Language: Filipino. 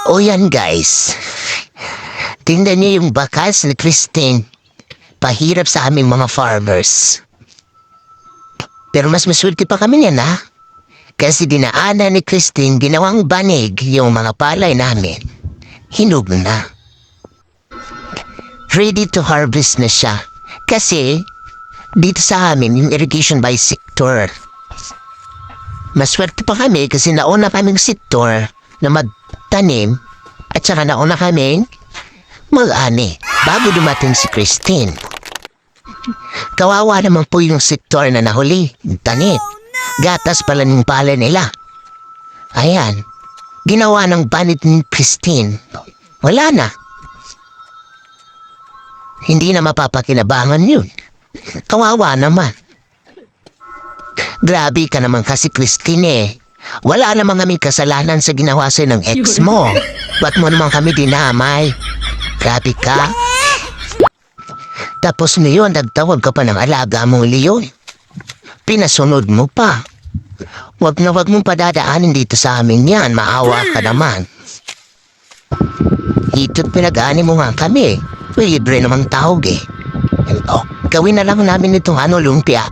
O yan guys, tingnan niyo yung bakas ni Christine. Pahirap sa aming mga farmers. Pero mas maswerte pa kami niyan ha. Kasi dinaanan ni Christine ginawang banig yung mga palay namin. Hinog na. Ready to harvest na siya. Kasi dito sa amin yung irrigation by sector. Maswerte pa kami kasi nauna kaming sector na magtanim at saka nauna kaming mag-ani bago dumating si Christine. Kawawa naman po yung sektor na nahuli, tanim. Gatas pala ng pala nila. Ayan, ginawa ng banit ni Christine. Wala na. Hindi na mapapakinabangan yun. Kawawa naman. Grabe ka naman kasi Christine eh. Wala namang kami kasalanan sa ginawa sa'yo ng ex mo. Ba't mo naman kami dinamay? Grabe ka. Tapos ngayon, nagtawag ka pa ng alaga mong Leon. Pinasunod mo pa. Wag mong padadaanin dito sa amin yan. Maawa ka naman. Hito't pinag-ani mo nga kami. Libre namang tawag eh. Gawin na lang namin itong lumpia.